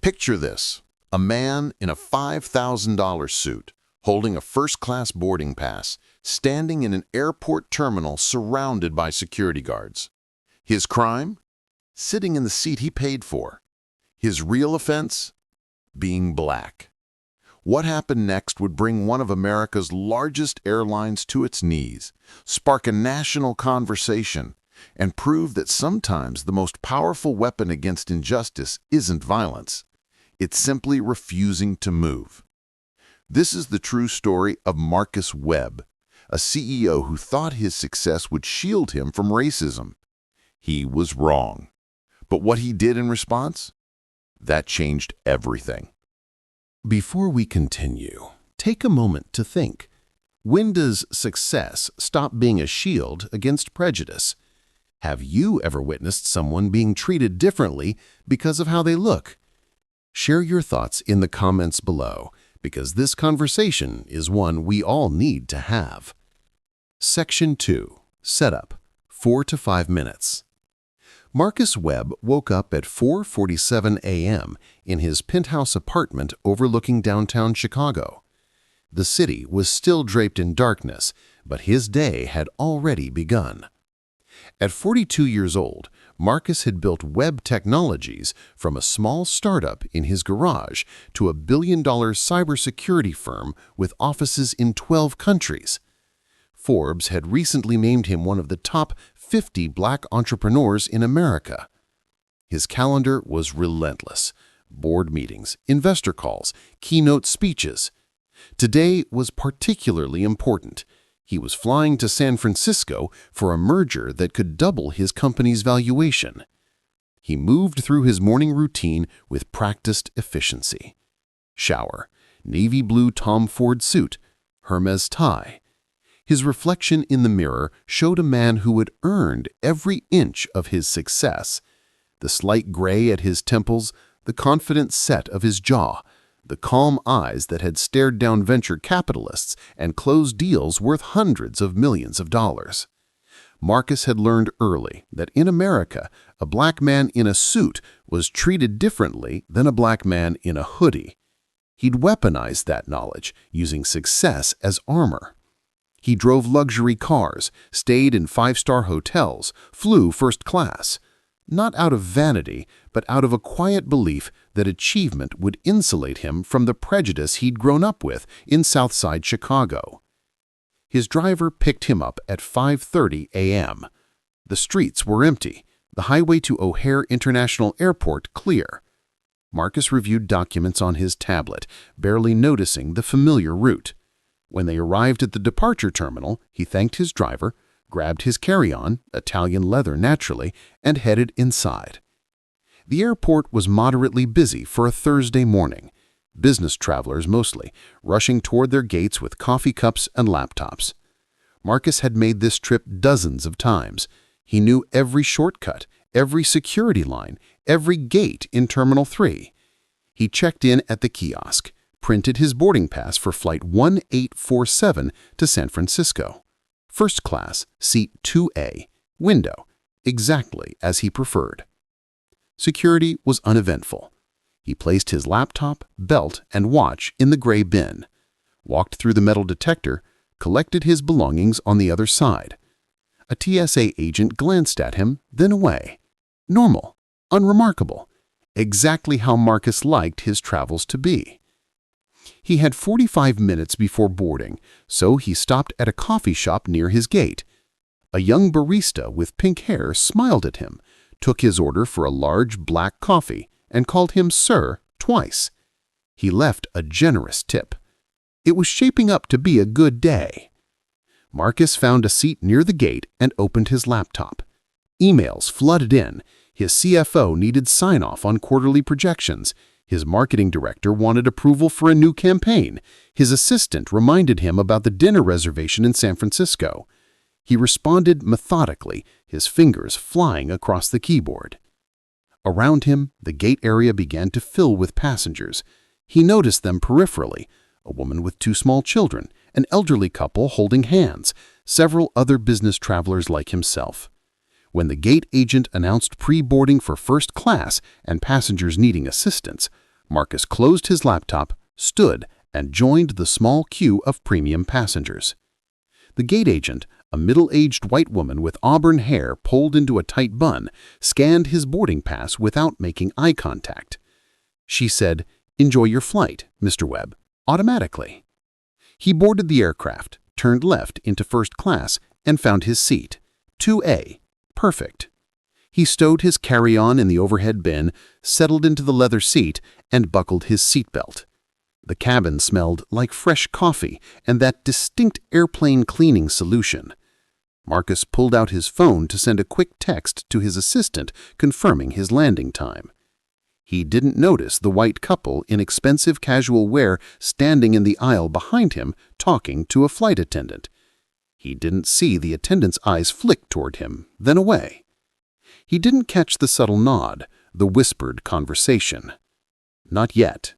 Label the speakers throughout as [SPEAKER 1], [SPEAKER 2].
[SPEAKER 1] Picture this: a man in a $5,000 suit, holding a first-class boarding pass, standing in an airport terminal surrounded by security guards. His crime? Sitting in the seat he paid for. His real offense? Being black. What happened next would bring one of America's largest airlines to its knees, spark a national conversation, and prove that sometimes the most powerful weapon against injustice isn't violence. It's simply refusing to move. This is the true story of Marcus Webb, a CEO who thought his success would shield him from racism. He was wrong. But what he did in response? That changed everything.
[SPEAKER 2] Before we continue, take a moment to think. When does success stop being a shield against prejudice? Have you ever witnessed someone being treated differently because of how they look? Share your thoughts in the comments below, because this conversation is one we all need to have. Section 2. Setup. 4 to 5 minutes. Marcus Webb woke up at 4:47 a.m. in his penthouse apartment overlooking downtown Chicago. The city was still draped in darkness, but his day had already begun. At 42 years old, Marcus had built Webb Technologies from a small startup in his garage to a billion-dollar cybersecurity firm with offices in 12 countries. Forbes had recently named him one of the top 50 black entrepreneurs in America. His calendar was relentless: board meetings, investor calls, keynote speeches. Today was particularly important. He was flying to San Francisco for a merger that could double his company's valuation. He moved through his morning routine with practiced efficiency. Shower, navy blue Tom Ford suit, Hermes tie. His reflection in the mirror showed a man who had earned every inch of his success. The slight gray at his temples, the confident set of his jaw, the calm eyes that had stared down venture capitalists and closed deals worth hundreds of millions of dollars. Marcus had learned early that in America, a black man in a suit was treated differently than a black man in a hoodie. He'd weaponized that knowledge, using success as armor. He drove luxury cars, stayed in 5-star hotels, flew first class. Not out of vanity, but out of a quiet belief that achievement would insulate him from the prejudice he'd grown up with in Southside Chicago. His driver picked him up at 5:30 a.m. The streets were empty, the highway to O'Hare International Airport clear. Marcus reviewed documents on his tablet, barely noticing the familiar route. When they arrived at the departure terminal, he thanked his driver, grabbed his carry-on, Italian leather naturally, and headed inside. The airport was moderately busy for a Thursday morning. Business travelers mostly, rushing toward their gates with coffee cups and laptops. Marcus had made this trip dozens of times. He knew every shortcut, every security line, every gate in Terminal 3. He checked in at the kiosk, printed his boarding pass for Flight 1847 to San Francisco. First class, seat 2A, window, exactly as he preferred. Security was uneventful. He placed his laptop, belt, and watch in the gray bin, walked through the metal detector, collected his belongings on the other side. A TSA agent glanced at him, then away. Normal, unremarkable, exactly how Marcus liked his travels to be. He had 45 minutes before boarding, so he stopped at a coffee shop near his gate. A young barista with pink hair smiled at him, took his order for a large black coffee, and called him sir twice. He left a generous tip. It was shaping up to be a good day. Marcus found a seat near the gate and opened his laptop. Emails flooded in. His CFO needed sign-off on quarterly projections. His marketing director wanted approval for a new campaign. His assistant reminded him about the dinner reservation in San Francisco. He responded methodically, his fingers flying across the keyboard. Around him, the gate area began to fill with passengers. He noticed them peripherally: a woman with 2 small children, an elderly couple holding hands, several other business travelers like himself. When the gate agent announced pre-boarding for first class and passengers needing assistance, Marcus closed his laptop, stood, and joined the small queue of premium passengers. The gate agent, a middle-aged white woman with auburn hair pulled into a tight bun, scanned his boarding pass without making eye contact. She said, "Enjoy your flight, Mr. Webb," automatically. He boarded the aircraft, turned left into first class, and found his seat, 2A, perfect. He stowed his carry-on in the overhead bin, settled into the leather seat, and buckled his seatbelt. The cabin smelled like fresh coffee and that distinct airplane cleaning solution. Marcus pulled out his phone to send a quick text to his assistant confirming his landing time. He didn't notice the white couple in expensive casual wear standing in the aisle behind him talking to a flight attendant. He didn't see the attendant's eyes flick toward him, then away. He didn't catch the subtle nod, the whispered conversation. Not yet.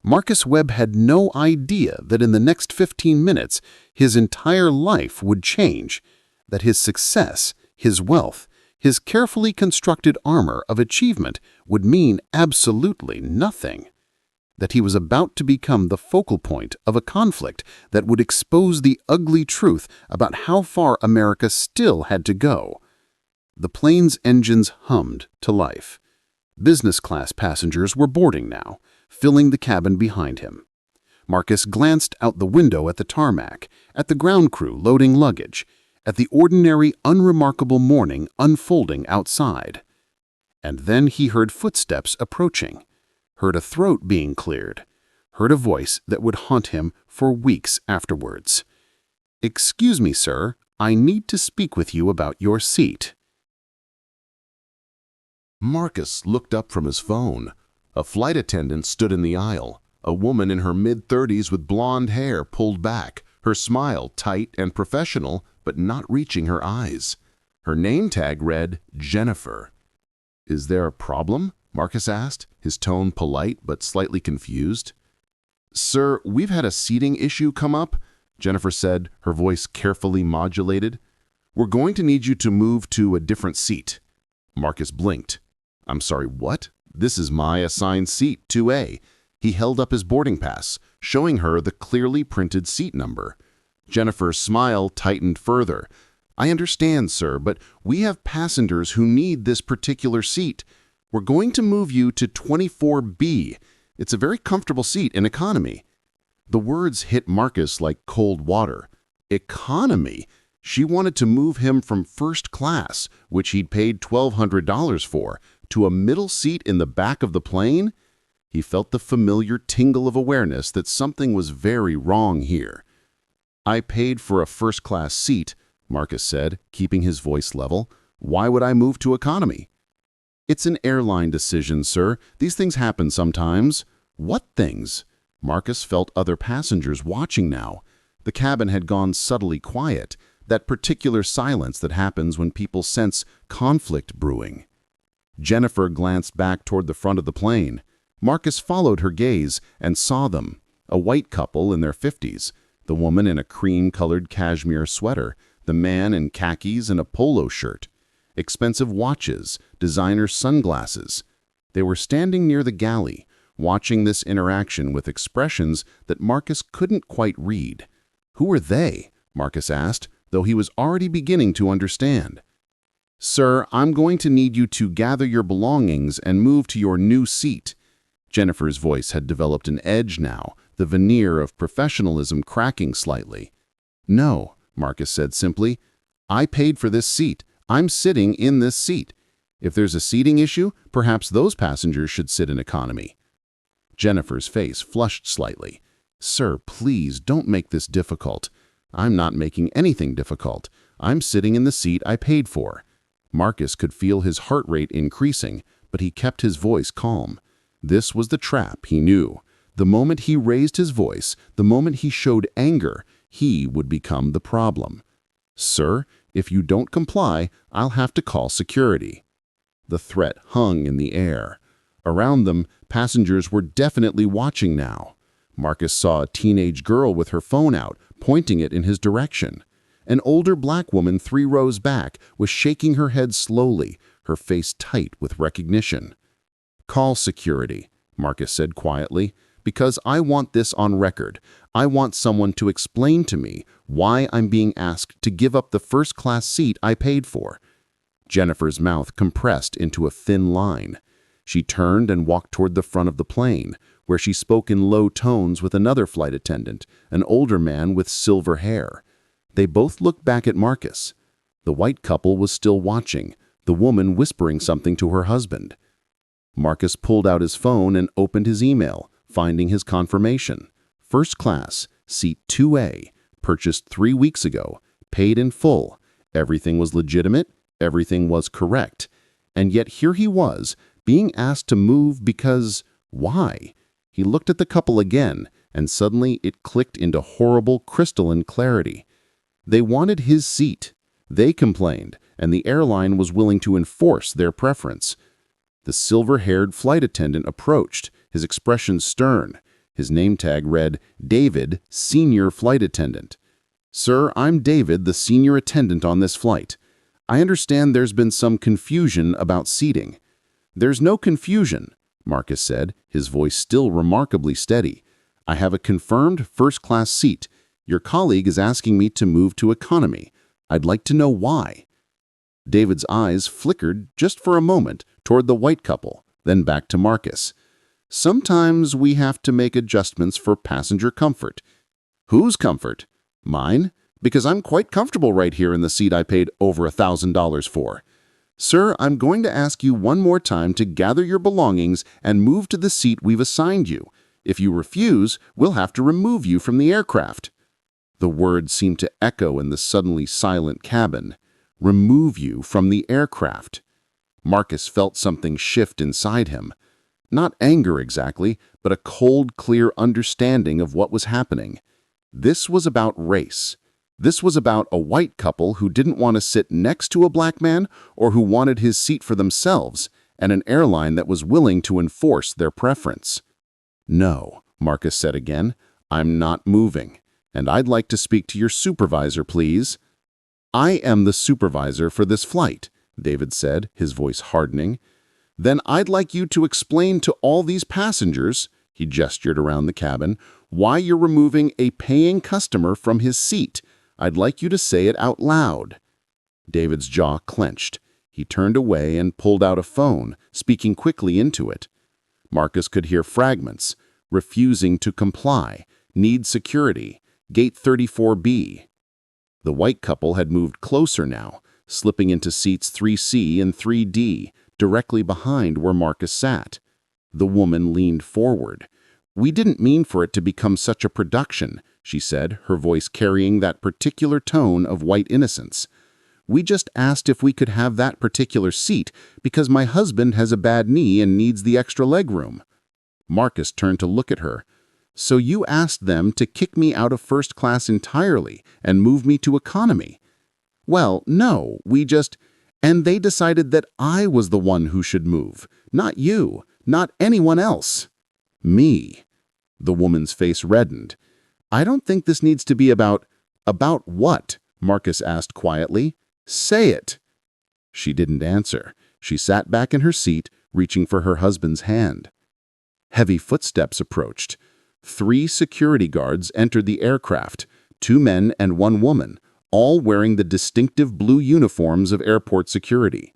[SPEAKER 2] Marcus Webb had no idea that in the next 15 minutes his entire life would change, that his success, his wealth, his carefully constructed armor of achievement would mean absolutely nothing, that he was about to become the focal point of a conflict that would expose the ugly truth about how far America still had to go. The plane's engines hummed to life. Business class passengers were boarding now, filling the cabin behind him. Marcus glanced out the window at the tarmac, at the ground crew loading luggage, at the ordinary, unremarkable morning unfolding outside. And then he heard footsteps approaching, heard a throat being cleared, heard a voice that would haunt him for weeks afterwards. "Excuse me, sir, I need to speak with you about your seat."
[SPEAKER 1] Marcus looked up from his phone. A flight attendant stood in the aisle, a woman in her mid-30s with blonde hair pulled back, her smile tight and professional, but not reaching her eyes. Her name tag read Jennifer. "Is there a problem?" Marcus asked, his tone polite but slightly confused. "Sir, we've had a seating issue come up," Jennifer said, her voice carefully modulated. "We're going to need you to move to a different seat." Marcus blinked. "I'm sorry, what? This is my assigned seat, 2A. He held up his boarding pass, showing her the clearly printed seat number. Jennifer's smile tightened further. "I understand, sir, but we have passengers who need this particular seat. We're going to move you to 24B. It's a very comfortable seat in economy." The words hit Marcus like cold water. Economy? She wanted to move him from first class, which he'd paid $1,200 for, to a middle seat in the back of the plane? He felt the familiar tingle of awareness that something was very wrong here. "I paid for a first-class seat," Marcus said, keeping his voice level. "Why would I move to economy?" "It's an airline decision, sir. These things happen sometimes." "What things?" Marcus felt other passengers watching now. The cabin had gone subtly quiet, that particular silence that happens when people sense conflict brewing. Jennifer glanced back toward the front of the plane. Marcus followed her gaze and saw them, a white couple in their 50s, the woman in a cream-colored cashmere sweater, the man in khakis and a polo shirt, expensive watches, designer sunglasses. They were standing near the galley, watching this interaction with expressions that Marcus couldn't quite read. Who were they? Marcus asked, though he was already beginning to understand. "Sir, I'm going to need you to gather your belongings and move to your new seat." Jennifer's voice had developed an edge now, the veneer of professionalism cracking slightly. "No," Marcus said simply. "I paid for this seat. I'm sitting in this seat. If there's a seating issue, perhaps those passengers should sit in economy." Jennifer's face flushed slightly. "Sir, please don't make this difficult." "I'm not making anything difficult. I'm sitting in the seat I paid for." Marcus could feel his heart rate increasing, but he kept his voice calm. This was the trap, he knew. The moment he raised his voice, the moment he showed anger, he would become the problem. "Sir, if you don't comply, I'll have to call security." The threat hung in the air. Around them, passengers were definitely watching now. Marcus saw a teenage girl with her phone out, pointing it in his direction. An older black woman 3 rows back was shaking her head slowly, her face tight with recognition. "Call security,"
[SPEAKER 2] Marcus said quietly, "because I want this on record. I want someone to explain to me why I'm being asked to give up the first-class seat I paid for." Jennifer's mouth compressed into a thin line. She turned and walked toward the front of the plane, where she spoke in low tones with another flight attendant, an older man with silver hair. They both looked back at Marcus. The white couple was still watching, the woman whispering something to her husband. Marcus pulled out his phone and opened his email, finding his confirmation. First class, seat 2A, purchased 3 weeks ago, paid in full. Everything was legitimate, everything was correct. And yet here he was, being asked to move because why? He looked at the couple again, and suddenly it clicked into horrible crystalline clarity. They wanted his seat. They complained, and the airline was willing to enforce their preference. The silver-haired flight attendant approached, his expression stern. His name tag read, "David, Senior Flight Attendant." "Sir, I'm David, the senior attendant on this flight. I understand there's been some confusion about seating." "There's no confusion," Marcus said, his voice still remarkably steady. "I have a confirmed first-class seat. Your colleague is asking me to move to economy. I'd like to know why." David's eyes flickered just for a moment toward the white couple, then back to Marcus. "Sometimes we have to make adjustments for passenger comfort." "Whose comfort?" "Mine, because I'm quite comfortable right here in the seat I paid over $1,000 for." "Sir, I'm going to ask you one more time to gather your belongings and move to the seat we've assigned you. If you refuse, we'll have to remove you from the aircraft." The words seemed to echo in the suddenly silent cabin. Remove you from the aircraft. Marcus felt something shift inside him. Not anger exactly, but a cold, clear understanding of what was happening. This was about race. This was about a white couple who didn't want to sit next to a black man or who wanted his seat for themselves, and an airline that was willing to enforce their preference. "No," Marcus said again, "I'm not moving, and I'd like to speak to your supervisor, please." "I am the supervisor for this flight," David said, his voice hardening. "Then I'd like you to explain to all these passengers," he gestured around the cabin, "why you're removing a paying customer from his seat. I'd like you to say it out loud." David's jaw clenched. He turned away and pulled out a phone, speaking quickly into it. Marcus could hear fragments: refusing to comply, need security, gate 34B. The white couple had moved closer now, slipping into seats 3C and 3D, directly behind where Marcus sat. The woman leaned forward. "We didn't mean for it to become such a production," she said, her voice carrying that particular tone of white innocence. "We just asked if we could have that particular seat because my husband has a bad knee and needs the extra legroom." Marcus turned to look at her. "So you asked them to kick me out of first class entirely and move me to economy?" "Well, no, and they decided that I was the one who should move, not you, not anyone else." "Me?" The woman's face reddened. "I don't think this needs to be about..." "About what?" Marcus asked quietly. "Say it." She didn't answer. She sat back in her seat, reaching for her husband's hand. Heavy footsteps approached. 3 security guards entered the aircraft, 2 men and 1 woman, all wearing the distinctive blue uniforms of airport security.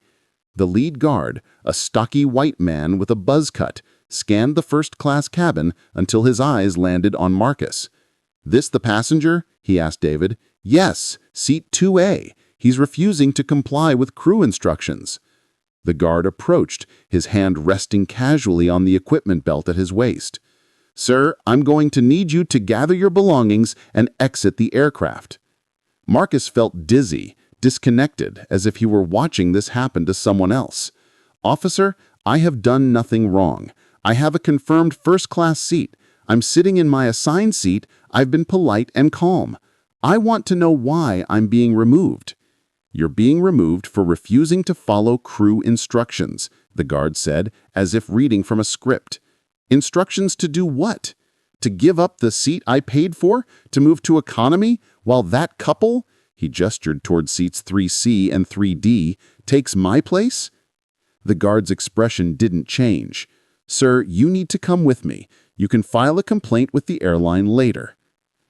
[SPEAKER 2] The lead guard, a stocky white man with a buzz cut, scanned the first-class cabin until his eyes landed on Marcus. "This the passenger?" he asked David. "Yes, seat 2A. He's refusing to comply with crew instructions." The guard approached, his hand resting casually on the equipment belt at his waist. "Sir, I'm going to need you to gather your belongings and exit the aircraft." Marcus felt dizzy, disconnected, as if he were watching this happen to someone else. "Officer, I have done nothing wrong. I have a confirmed first-class seat. I'm sitting in my assigned seat. I've been polite and calm. I want to know why I'm being removed." "You're being removed for refusing to follow crew instructions," the guard said, as if reading from a script. "Instructions to do what? To give up the seat I paid for? To move to economy? While that couple," he gestured toward seats 3C and 3D, "takes my place?" The guard's expression didn't change. "Sir, you need to come with me. You can file a complaint with the airline later."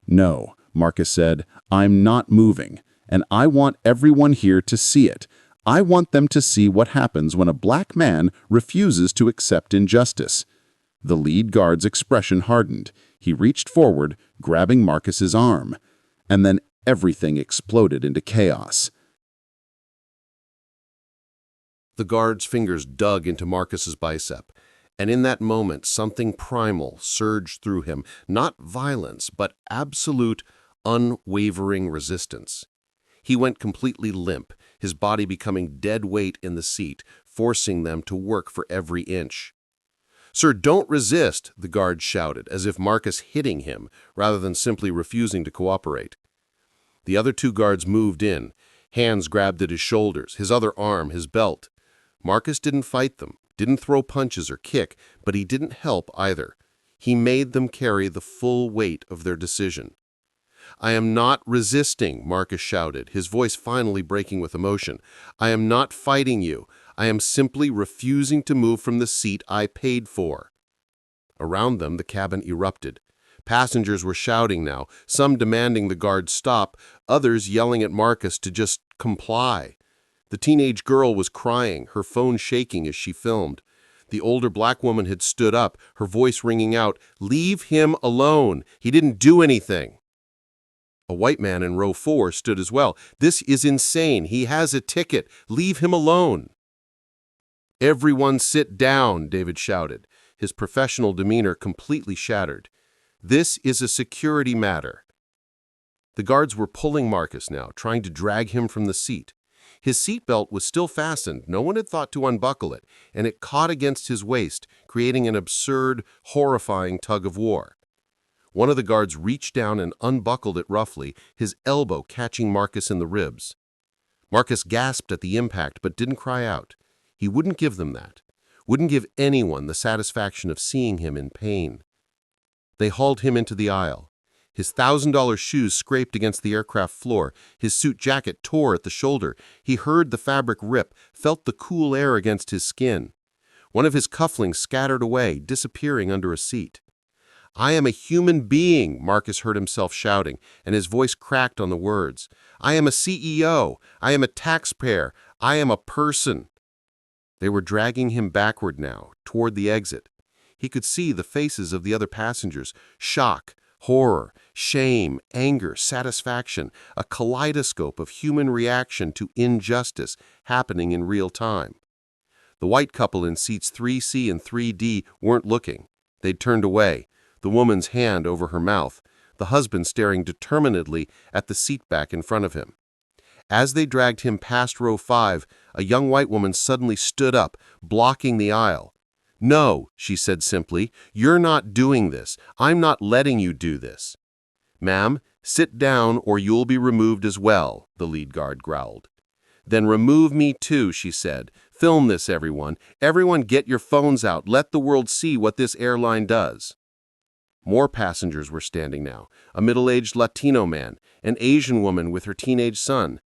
[SPEAKER 2] "No," Marcus said, "I'm not moving, and I want everyone here to see it. I want them to see what happens when a black man refuses to accept injustice." The lead guard's expression hardened. He reached forward, grabbing Marcus's arm. And then everything exploded into chaos. The guard's fingers dug into Marcus's bicep, and in that moment something primal surged through him, not violence, but absolute, unwavering resistance. He went completely limp, his body becoming dead weight in the seat, forcing them to work for every inch. "Sir, don't resist," the guard shouted, as if Marcus hitting him, rather than simply refusing to cooperate. The other two guards moved in, hands grabbed at his shoulders, his other arm, his belt. Marcus didn't fight them, didn't throw punches or kick, but he didn't help either. He made them carry the full weight of their decision. "I am not resisting," Marcus shouted, his voice finally breaking with emotion. "I am not fighting you. I am simply refusing to move from the seat I paid for." Around them, the cabin erupted. Passengers were shouting now, some demanding the guard stop, others yelling at Marcus to just comply. The teenage girl was crying, her phone shaking as she filmed. The older black woman had stood up, her voice ringing out, "Leave him alone. He didn't do anything." A white man in row 4 stood as well. "This is insane. He has a ticket. Leave him alone." "Everyone sit down," David shouted, his professional demeanor completely shattered. "This is a security matter." The guards were pulling Marcus now, trying to drag him from the seat. His seatbelt was still fastened, no one had thought to unbuckle it, and it caught against his waist, creating an absurd, horrifying tug-of-war. One of the guards reached down and unbuckled it roughly, his elbow catching Marcus in the ribs. Marcus gasped at the impact, but didn't cry out. He wouldn't give them that. Wouldn't give anyone the satisfaction of seeing him in pain. They hauled him into the aisle. His $1,000 shoes scraped against the aircraft floor. His suit jacket tore at the shoulder. He heard the fabric rip, felt the cool air against his skin. One of his cufflinks scattered away, disappearing under a seat. "I am a human being," Marcus heard himself shouting, and his voice cracked on the words. "I am a CEO. I am a taxpayer. I am a person." They were dragging him backward now, toward the exit. He could see the faces of the other passengers, shock, horror, shame, anger, satisfaction, a kaleidoscope of human reaction to injustice happening in real time. The white couple in seats 3C and 3D weren't looking. They'd turned away, the woman's hand over her mouth, the husband staring determinedly at the seat back in front of him. As they dragged him past row 5, a young white woman suddenly stood up, blocking the aisle. "No," she said simply, "you're not doing this. I'm not letting you do this." "Ma'am, sit down or you'll be removed as well," the lead guard growled. "Then remove me too," she said. "Film this, everyone. Everyone get your phones out. Let the world see what this airline does." More passengers were standing now, a middle-aged Latino man, an Asian woman with her teenage son.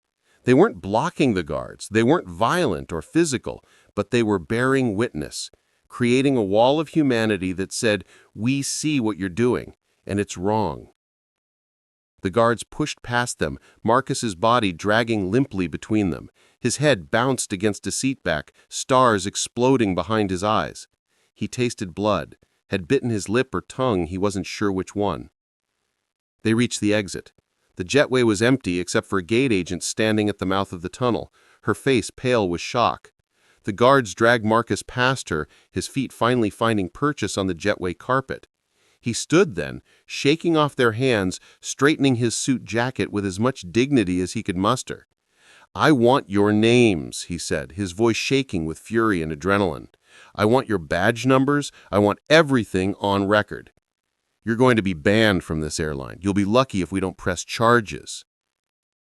[SPEAKER 2] They weren't blocking the guards, they weren't violent or physical, but they were bearing witness, creating a wall of humanity that said, "We see what you're doing, and it's wrong." The guards pushed past them, Marcus's body dragging limply between them. His head bounced against a seat back, stars exploding behind his eyes. He tasted blood, had bitten his lip or tongue, he wasn't sure which one. They reached the exit. The jetway was empty except for a gate agent standing at the mouth of the tunnel, her face pale with shock. The guards dragged Marcus past her, his feet finally finding purchase on the jetway carpet. He stood then, shaking off their hands, straightening his suit jacket with as much dignity as he could muster. "I want your names," he said, his voice shaking with fury and adrenaline. "I want your badge numbers. I want everything on record. You're going to be banned from this airline. You'll be lucky if we don't press charges."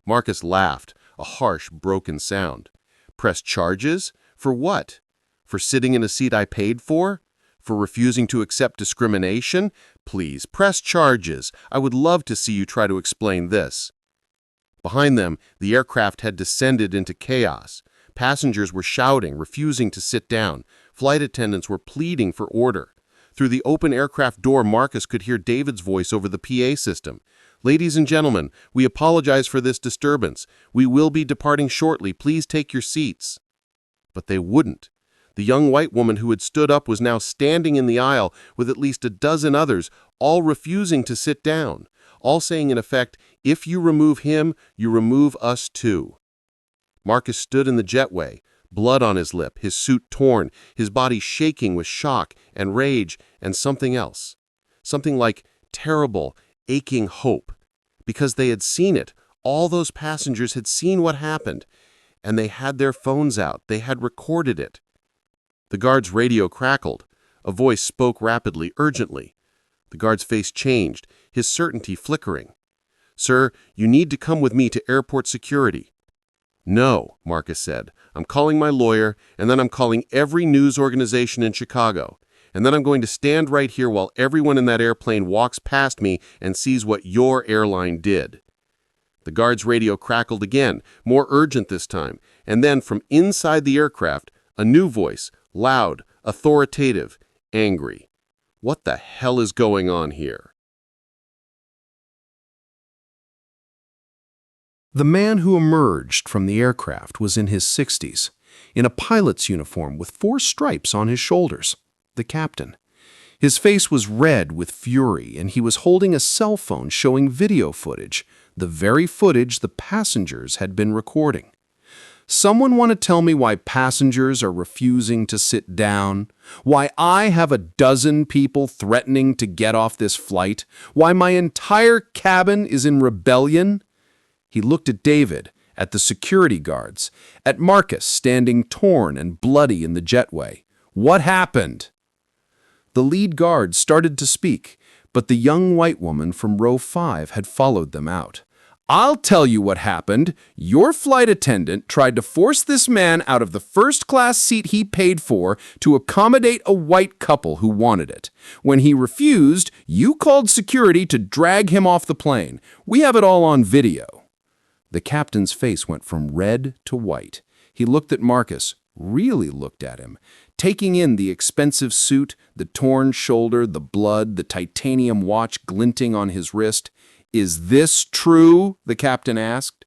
[SPEAKER 2] Marcus laughed, a harsh, broken sound. "Press charges? For what? For sitting in a seat I paid for? For refusing to accept discrimination? Please, press charges. I would love to see you try to explain this." Behind them, the aircraft had descended into chaos. Passengers were shouting, refusing to sit down. Flight attendants were pleading for order. Through the open aircraft door, Marcus could hear David's voice over the PA system. "Ladies and gentlemen, we apologize for this disturbance. We will be departing shortly. Please take your seats." But they wouldn't. The young white woman who had stood up was now standing in the aisle with at least a dozen others, all refusing to sit down, all saying in effect, "If you remove him, you remove us too." Marcus stood in the jetway, blood on his lip, his suit torn, his body shaking with shock and rage and something else. Something like terrible, aching hope. Because they had seen it. All those passengers had seen what happened. And they had their phones out. They had recorded it. The guard's radio crackled. A voice spoke rapidly, urgently. The guard's face changed, his certainty flickering. "Sir, you need to come with me to airport security." "No," Marcus said. "I'm calling my lawyer, and then I'm calling every news organization in Chicago. And then I'm going to stand right here while everyone in that airplane walks past me and sees what your airline did." The guard's radio crackled again, more urgent this time, and then from inside the aircraft, a new voice, loud, authoritative, angry. "What the hell is going on here?"
[SPEAKER 3] The man who emerged from the aircraft was in his 60s, in a pilot's uniform with 4 stripes on his shoulders, the captain. His face was red with fury, and he was holding a cell phone showing video footage, the very footage the passengers had been recording. "Someone want to tell me why passengers are refusing to sit down? Why I have a dozen people threatening to get off this flight? Why my entire cabin is in rebellion?" He looked at David, at the security guards, at Marcus standing torn and bloody in the jetway. "What happened?" The lead guard started to speak, but the young white woman from row 5 had followed them out. "I'll tell you what happened. Your flight attendant tried to force this man out of the first-class seat he paid for to accommodate a white couple who wanted it. When he refused, you called security to drag him off the plane. We have it all on video." The captain's face went from red to white. He looked at Marcus, really looked at him, taking in the expensive suit, the torn shoulder, the blood, the titanium watch glinting on his wrist. "Is this true?" the captain asked.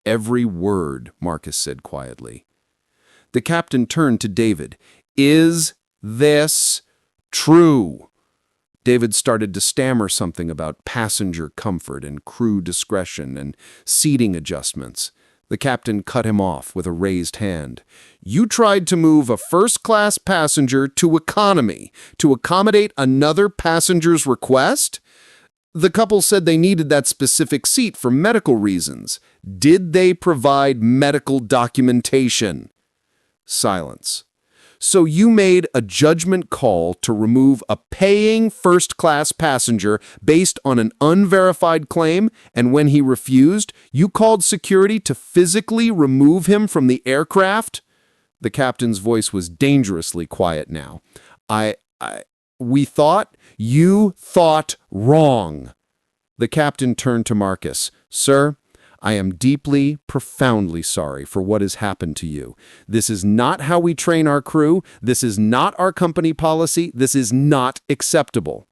[SPEAKER 3] "Every word," Marcus said quietly. The captain turned to David. "Is this true?" David started to stammer something about passenger comfort and crew discretion and seating adjustments. The captain cut him off with a raised hand. "You tried to move a first-class passenger to economy to accommodate another passenger's request? The couple said they needed that specific seat for medical reasons. Did they provide medical documentation?" Silence. "So you made a judgment call to remove a paying first-class passenger based on an unverified claim, and when he refused, you called security to physically remove him from the aircraft?" The captain's voice was dangerously quiet now. You thought wrong." The captain turned to Marcus. "Sir, I am deeply, profoundly sorry for what has happened to you. This is not how we train our crew. This is not our company policy. This is not acceptable."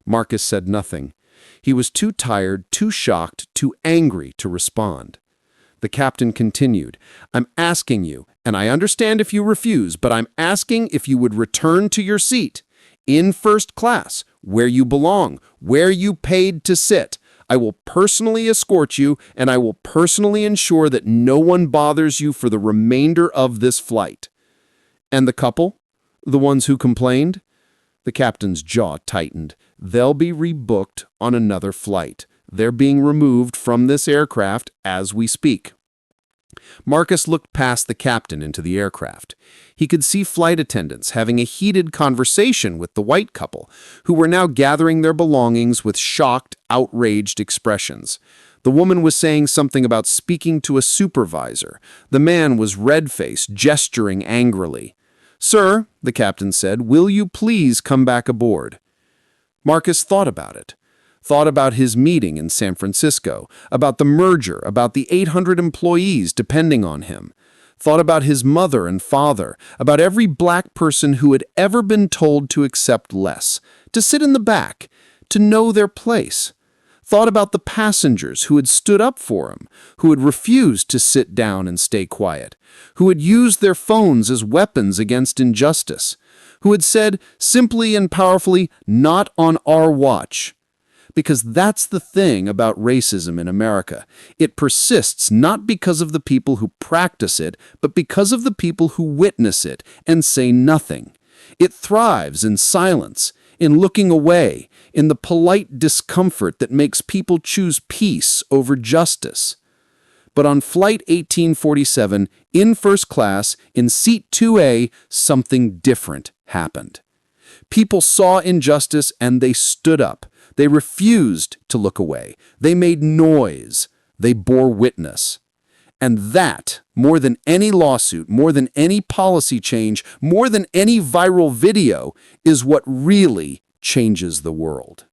[SPEAKER 3] Marcus said nothing. He was too tired, too shocked, too angry to respond. The captain continued, "I'm asking you, and I understand if you refuse, but I'm asking if you would return to your seat, in first class, where you belong, where you paid to sit. I will personally escort you, and I will personally ensure that no one bothers you for the remainder of this flight." "And the couple? The ones who complained?" The captain's jaw tightened. "They'll be rebooked on another flight. They're being removed from this aircraft as we speak." Marcus looked past the captain into the aircraft. He could see flight attendants having a heated conversation with the white couple, who were now gathering their belongings with shocked, outraged expressions. The woman was saying something about speaking to a supervisor. The man was red-faced, gesturing angrily. "Sir," the captain said, "will you please come back aboard?" Marcus thought about it. Thought about his meeting in San Francisco, about the merger, about the 800 employees depending on him. thought about his mother and father, about every black person who had ever been told to accept less, to sit in the back, to know their place. Thought about the passengers who had stood up for him, who had refused to sit down and stay quiet, who had used their phones as weapons against injustice, who had said simply and powerfully, "Not on our watch." Because that's the thing about racism in America. It persists not because of the people who practice it, but because of the people who witness it and say nothing. It thrives in silence, in looking away, in the polite discomfort that makes people choose peace over justice. But on Flight 1847, in first class, in seat 2A, something different happened. People saw injustice and they stood up. They refused to look away. They made noise. They bore witness. And that, more than any lawsuit, more than any policy change, more than any viral video, is what really changes the world.